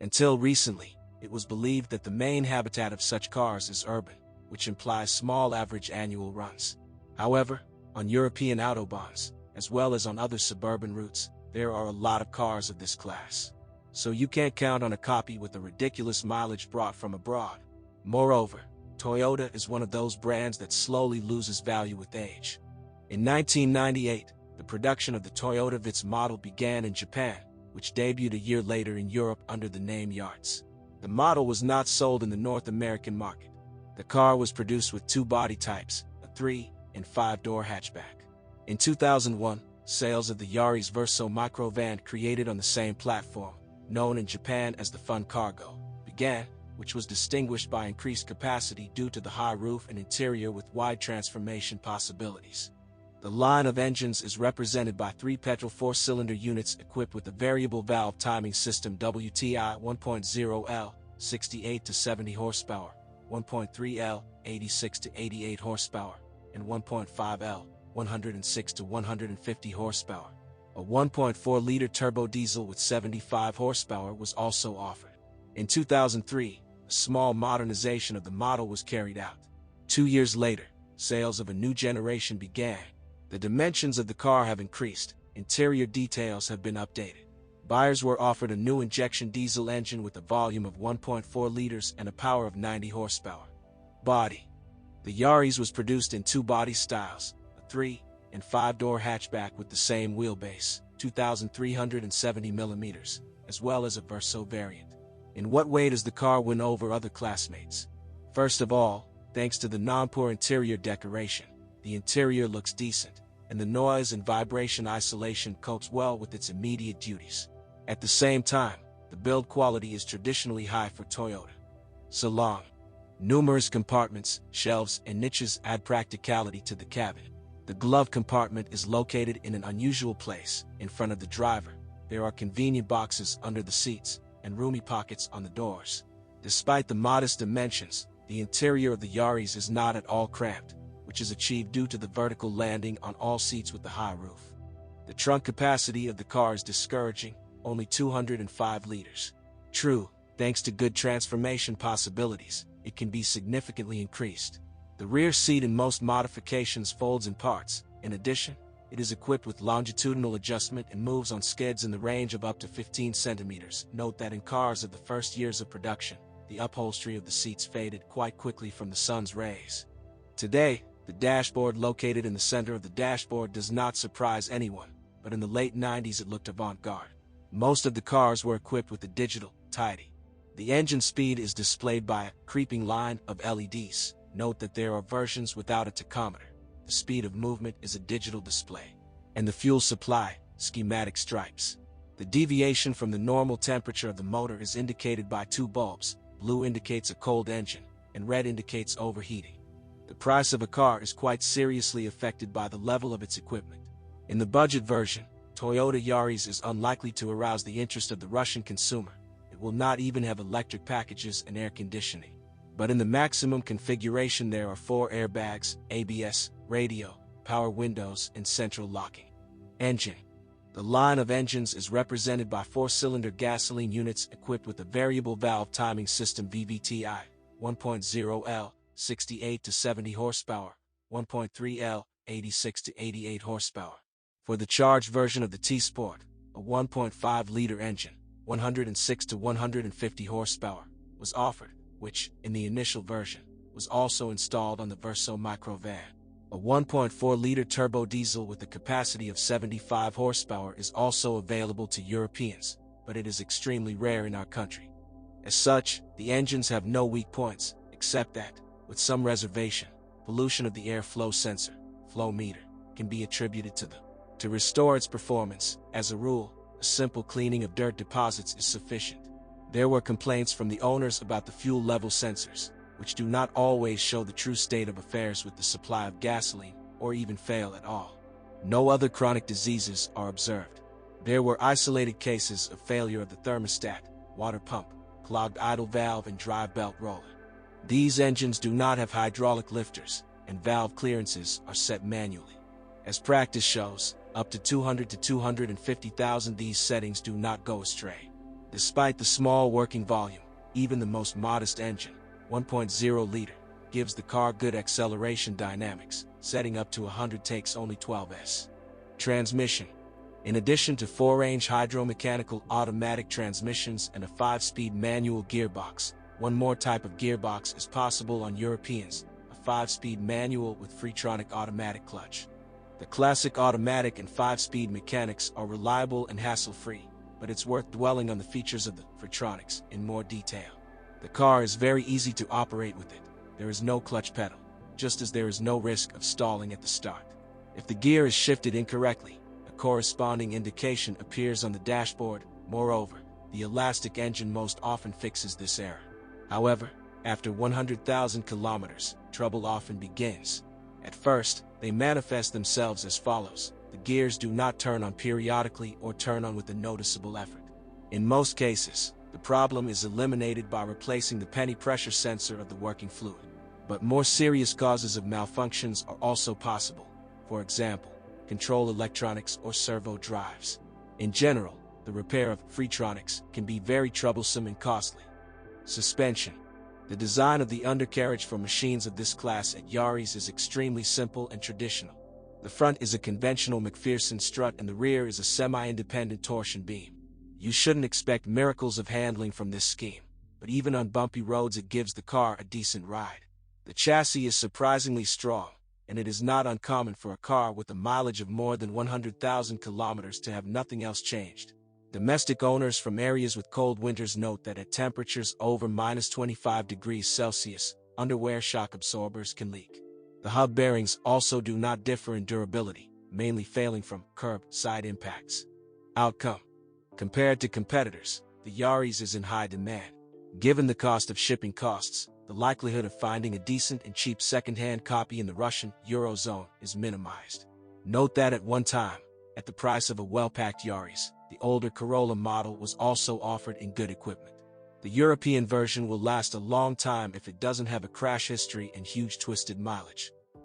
Until recently, it was believed that the main habitat of such cars is urban, which implies small average annual runs. However, on European autobahns, as well as on other suburban routes, there are a lot of cars of this class. So you can't count on a copy with a ridiculous mileage brought from abroad. Moreover, Toyota is one of those brands that slowly loses value with age. In 1998, the production of the Toyota Vitz model began in Japan, which debuted a year later in Europe under the name Yaris. The model was not sold in the North American market. The car was produced with two body types, a 3- and 5-door hatchback. In 2001, sales of the Yaris Verso microvan created on the same platform, known in Japan as the Fun Cargo, began, which was distinguished by increased capacity due to the high roof and interior with wide transformation possibilities. The line of engines is represented by 3 petrol 4-cylinder units equipped with a variable valve timing system WTI 1.0L, 68 to 70 horsepower, 1.3L, 86 to 88 horsepower, and 1.5L, 106 to 150 horsepower. A 1.4-liter turbo diesel with 75 horsepower was also offered. In 2003, a small modernization of the model was carried out. 2 years later, sales of a new generation began. The dimensions of the car have increased, interior details have been updated. Buyers were offered a new injection diesel engine with a volume of 1.4 liters and a power of 90 horsepower. Body. The Yaris was produced in 2 body styles, a 3- and 5-door hatchback with the same wheelbase, 2,370 millimeters, as well as a Verso variant. In what way does the car win over other classmates? First of all, thanks to the non-poor interior decoration, the interior looks decent, and the noise and vibration isolation copes well with its immediate duties. At the same time, the build quality is traditionally high for Toyota. Salon. Numerous compartments, shelves, and niches add practicality to the cabin. The glove compartment is located in an unusual place, in front of the driver. There are convenient boxes under the seats, and roomy pockets on the doors. Despite the modest dimensions, the interior of the Yaris is not at all cramped, which is achieved due to the vertical landing on all seats with the high roof. The trunk capacity of the car is discouraging, only 205 liters. True, thanks to good transformation possibilities, it can be significantly increased. The rear seat in most modifications folds in parts. In addition, it is equipped with longitudinal adjustment and moves on skids in the range of up to 15 centimeters. Note that in cars of the first years of production, the upholstery of the seats faded quite quickly from the sun's rays. Today, the dashboard located in the center of the dashboard does not surprise anyone, but in the late 90s it looked avant-garde. Most of the cars were equipped with a digital, tidy. The engine speed is displayed by a creeping line of LEDs. Note that there are versions without a tachometer. The speed of movement is a digital display. And the fuel supply, schematic stripes. The deviation from the normal temperature of the motor is indicated by 2 bulbs. Blue indicates a cold engine, and red indicates overheating. The price of a car is quite seriously affected by the level of its equipment. In the budget version, Toyota Yaris is unlikely to arouse the interest of the Russian consumer. It will not even have electric packages and air conditioning. But in the maximum configuration there are 4 airbags, ABS, radio, power windows, and central locking. Engine. The line of engines is represented by 4-cylinder gasoline units equipped with a variable valve timing system VVTi, 1.0L, 68 to 70 horsepower, 1.3L, 86 to 88 horsepower. For the charged version of the T-Sport, a 1.5-liter engine, 106 to 150 horsepower, was offered, which, in the initial version, was also installed on the Verso microvan. A 1.4-liter turbo diesel with a capacity of 75 horsepower is also available to Europeans, but it is extremely rare in our country. As such, the engines have no weak points, except that, with some reservation, pollution of the airflow sensor, flow meter, can be attributed to them. To restore its performance, as a rule, a simple cleaning of dirt deposits is sufficient. There were complaints from the owners about the fuel level sensors, which do not always show the true state of affairs with the supply of gasoline, or even fail at all. No other chronic diseases are observed. There were isolated cases of failure of the thermostat, water pump, clogged idle valve and drive belt roller. These engines do not have hydraulic lifters, and valve clearances are set manually. As practice shows, up to 200 to 250,000 these settings do not go astray. Despite the small working volume, even the most modest engine, 1.0 liter, gives the car good acceleration dynamics, setting up to 100 takes only 12s. Transmission. In addition to 4-range hydromechanical automatic transmissions and a 5-speed manual gearbox, one more type of gearbox is possible on Europeans, a 5-speed manual with Freetronic automatic clutch. The classic automatic and 5-speed mechanics are reliable and hassle-free, but it's worth dwelling on the features of the Freetronics in more detail. The car is very easy to operate with it. There is no clutch pedal, just as there is no risk of stalling at the start. If the gear is shifted incorrectly, a corresponding indication appears on the dashboard. Moreover, the elastic engine most often fixes this error. However, after 100,000 kilometers, trouble often begins. At first, they manifest themselves as follows. The gears do not turn on periodically or turn on with a noticeable effort. In most cases, the problem is eliminated by replacing the penny pressure sensor of the working fluid. But more serious causes of malfunctions are also possible. For example, control electronics or servo drives. In general, the repair of Freetronics can be very troublesome and costly. Suspension. The design of the undercarriage for machines of this class at Yaris is extremely simple and traditional. The front is a conventional McPherson strut and the rear is a semi-independent torsion beam. You shouldn't expect miracles of handling from this scheme, but even on bumpy roads it gives the car a decent ride. The chassis is surprisingly strong, and it is not uncommon for a car with a mileage of more than 100,000 kilometers to have nothing else changed. Domestic owners from areas with cold winters note that at temperatures over -25°C, underwear shock absorbers can leak. The hub bearings also do not differ in durability, mainly failing from curb side impacts. Outcome. Compared to competitors, the Yaris is in high demand. Given the cost of shipping costs, the likelihood of finding a decent and cheap second-hand copy in the Russian Eurozone is minimized. Note that at one time, at the price of a well-packed Yaris, the older Corolla model was also offered in good equipment. The European version will last a long time if it doesn't have a crash history and huge twisted mileage.